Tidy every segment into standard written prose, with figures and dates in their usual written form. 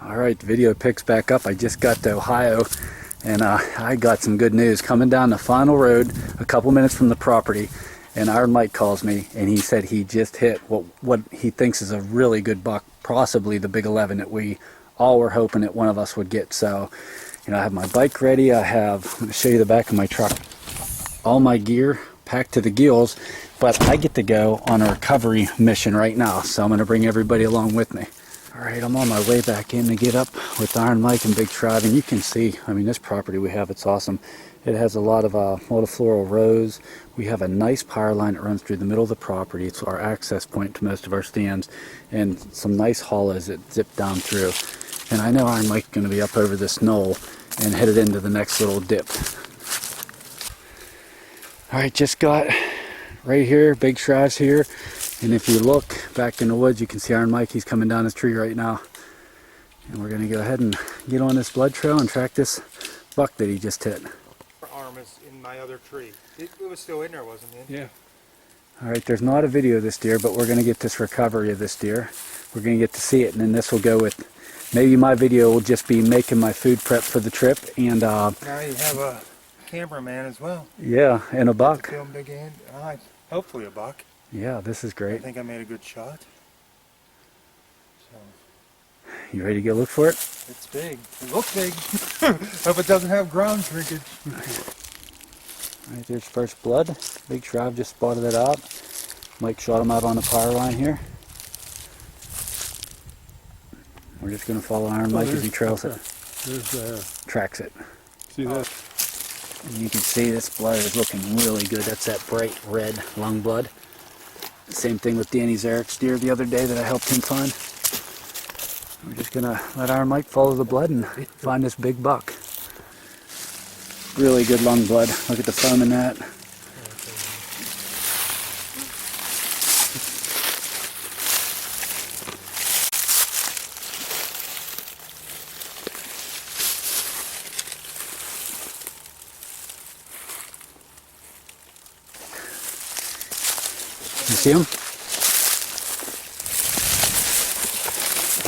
Alright, the video picks back up. I just got to Ohio and I got some good news. Coming down the final road a couple minutes from the property, and Iron Mike calls me and he said he just hit what he thinks is a really good buck, possibly the big 11 that we all were hoping that one of us would get. So, I have my bike ready. I'm going to show you the back of my truck. All my gear packed to the gills, but I get to go on a recovery mission right now. So I'm going to bring everybody along with me. Alright, I'm on my way back in to get up with Iron Mike and Big Tribe, and you can see, this property we have, it's awesome. It has a lot of multifloral rows. We have a nice power line that runs through the middle of the property. It's our access point to most of our stands, and some nice hollows that zip down through. And I know Iron Mike's going to be up over this knoll and headed into the next little dip. Alright, just got right here, Big Tribe's here. And if you look back in the woods, you can see Iron Mike. He's coming down this tree right now. And we're going to go ahead and get on this blood trail and track this buck that he just hit. Arm is in my other tree. It was still in there, wasn't it? Yeah. Alright, there's not a video of this deer, but we're going to get this recovery of this deer. We're going to get to see it, and then this will go with, maybe my video will just be making my food prep for the trip. And now you have a cameraman as well. Yeah, and a buck. Film big hand. Hopefully a buck. Yeah, this is great. I think I made a good shot. So, you ready to go look for it? it's big. It looks big. Hope it doesn't have ground shrinkage. Alright, there's first blood. Big Tribe just spotted it out. Mike shot him out on the power line here. We're just going to follow Iron Mike as he trails it. Tracks it. See that? And you can see this blood is looking really good. That's that bright red lung blood. Same thing with Danny Zarek's deer the other day that I helped him find. We're just going to let Iron Mike follow the blood and find this big buck. Really good lung blood. Look at the foam in that. You see him?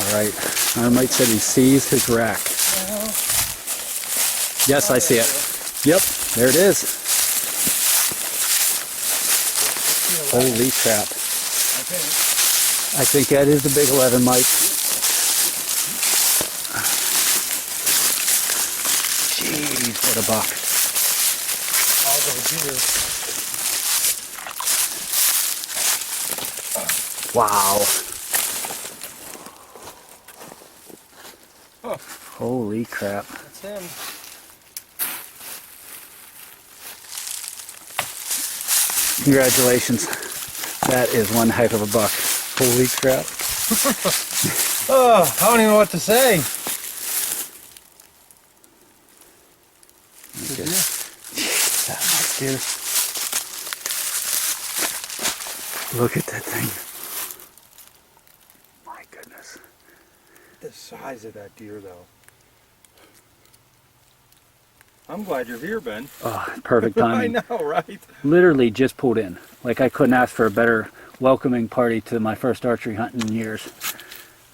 Alright, Iron Mike said he sees his rack. Yes, I see it. Yep, there it is. Holy crap. I think that is the big 11, Mike. Jeez, what a buck. I'll go deer. Wow. Oh. Holy crap. That's him. Congratulations. That is one heck of a buck. Holy crap. Oh, I don't even know what to say. Jeez, that nice deer. Look at that thing. My goodness. The size of that deer, though. I'm glad you're here, Ben. Oh, perfect timing. I know, right? Literally just pulled in. Like, I couldn't ask for a better welcoming party to my first archery hunt in years.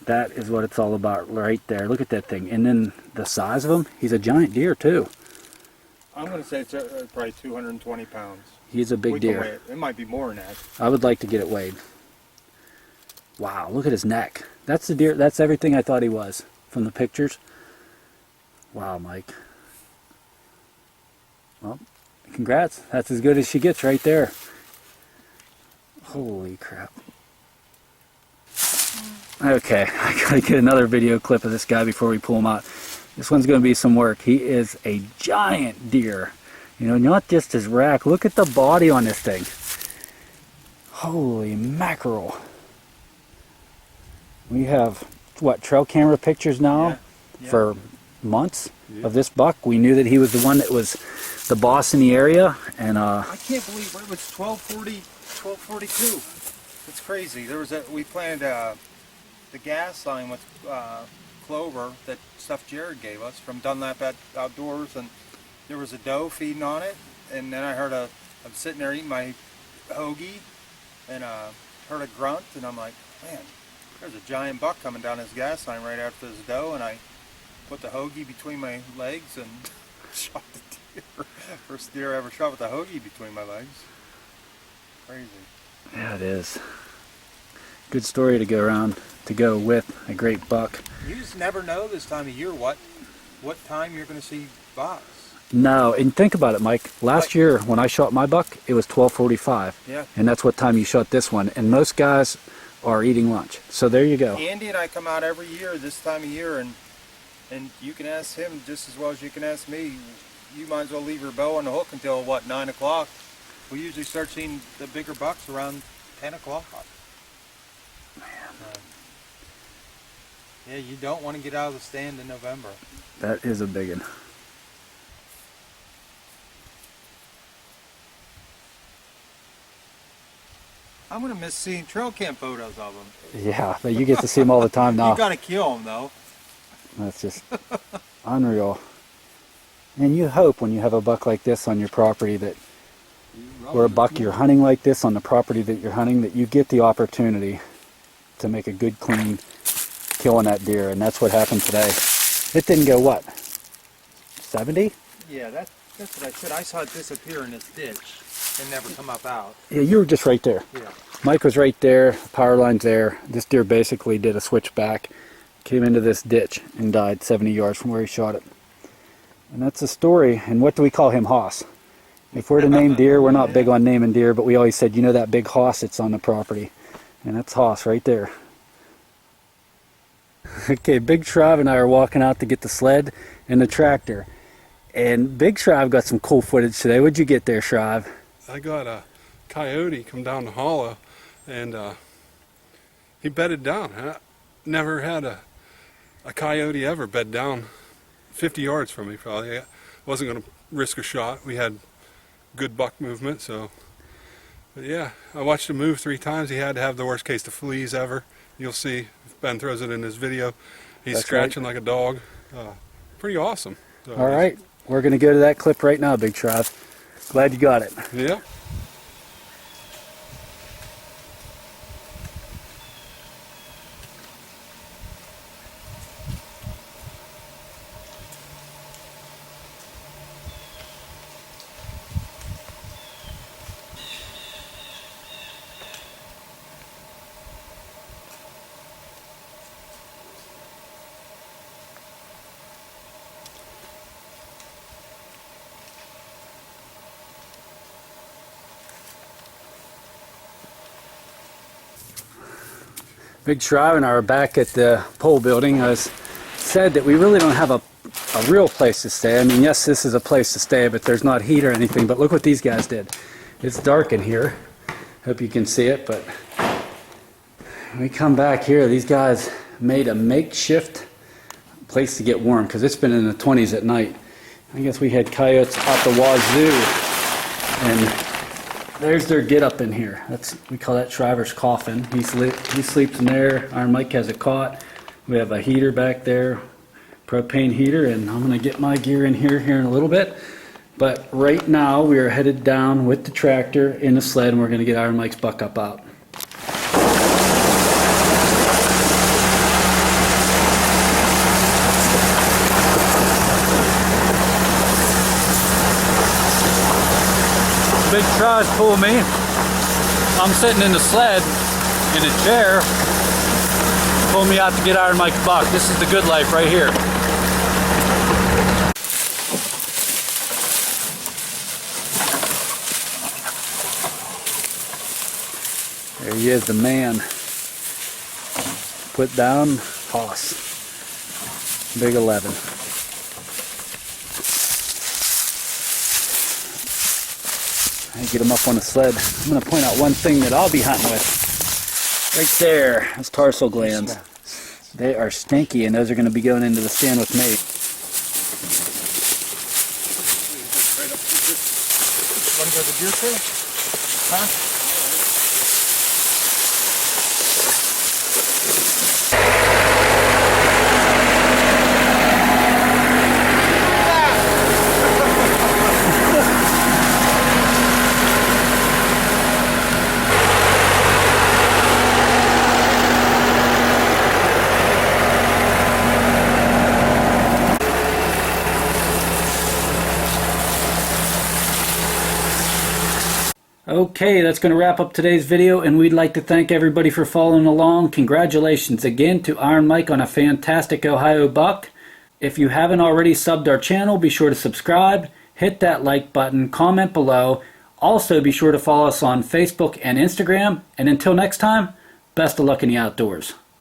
That is what it's all about right there. Look at that thing. And then the size of him, he's a giant deer too. I'm going to say it's probably 220 pounds. He's a big We can deer. weigh it. It might be more than that. I would like to get it weighed. Wow, look at his neck. That's the deer. That's everything I thought he was from the pictures. Wow, Mike. Well, congrats. That's as good as she gets right there. Holy crap. Okay, I gotta get another video clip of this guy before we pull him out. This one's gonna be some work. He is a giant deer. Not just his rack. Look at the body on this thing. Holy mackerel. We have, what, trail camera pictures now for months of this buck. We knew that he was the one that was the boss in the area, and I can't believe it was 1242. It's crazy. We planted the gas line with clover, that stuff Jared gave us from Dunlap Outdoors, and there was a doe feeding on it, and then I heard I'm sitting there eating my hoagie, and heard a grunt, and I'm like, man, There's a giant buck coming down this gas line right after this doe, and I put the hoagie between my legs and shot the deer. First deer I ever shot with a hoagie between my legs. Crazy. Yeah, it is. Good story to go around, to go with a great buck. You just never know this time of year what time you're going to see bucks. No, and think about it, Mike. Last year when I shot my buck, it was 12:45. Yeah. And that's what time you shot this one. And most guys are eating lunch. So there you go. Andy and I come out every year this time of year, and you can ask him just as well as you can ask me. You might as well leave your bow on the hook until, what, 9 o'clock? We usually start seeing the bigger bucks around 10 o'clock. Man. Yeah, you don't want to get out of the stand in November. That is a big one. I'm going to miss seeing trail cam photos of them. Yeah, but you get to see them all the time now. You got to kill them, though. That's just unreal. And you hope when you have a buck like this on your property that, or a buck you're hunting like this on the property that you're hunting, that you get the opportunity to make a good, clean kill on that deer. And that's what happened today. It didn't go, what, 70? Yeah, that's what I said. I saw it disappear in this ditch and never come up out. Yeah, you were just right there. Yeah. Mike was right there, power line's there. This deer basically did a switchback, came into this ditch and died 70 yards from where he shot it. And that's the story. And what do we call him? Hoss. If we're to name deer, we're not big on naming deer, but we always said, you know that big hoss that's on the property. And that's Hoss right there. Okay, Big Shrive and I are walking out to get the sled and the tractor. And Big Shrive got some cool footage today. What'd you get there, Shrive? I got a coyote come down the hollow, and he bedded down. I never had a coyote ever bed down 50 yards from me, probably. I wasn't going to risk a shot. We had good buck movement, so. But yeah, I watched him move 3 times. He had to have the worst case of fleas ever. You'll see if Ben throws it in his video. He's That's scratching right. like a dog. Pretty awesome. So, All right, we're going to go to that clip right now, Big Shrive. Glad you got it. Yeah. Big Shrive and I are back at the pole building. I said that we really don't have a real place to stay. I mean, yes, this is a place to stay, but there's not heat or anything. But look what these guys did. It's dark in here. Hope you can see it, but when we come back here, these guys made a makeshift place to get warm because it's been in the 20s at night. I guess we had coyotes out the wazoo, and there's their get up in here. We call that Shriver's coffin. He sleeps in there. Iron Mike has a cot. We have a heater back there, propane heater, and I'm gonna get my gear in here in a little bit. But right now we are headed down with the tractor in the sled, and we're gonna get Iron Mike's buck up out. Big Shrive's pulling me. I'm sitting in the sled in a chair. Pull me out to get Iron Mike's buck. This is the good life right here. There he is, the man. Put down Hoss. Big 11. I get him up on the sled. I'm going to point out one thing that I'll be hunting with. Right there, those tarsal glands. They are stinky, and those are going to be going into the stand with me. Want to go to the deer trail? Huh? Okay, that's going to wrap up today's video, and we'd like to thank everybody for following along. Congratulations again to Iron Mike on a fantastic Ohio buck. If you haven't already subbed our channel, be sure to subscribe, hit that like button, comment below. Also, be sure to follow us on Facebook and Instagram. And until next time, best of luck in the outdoors.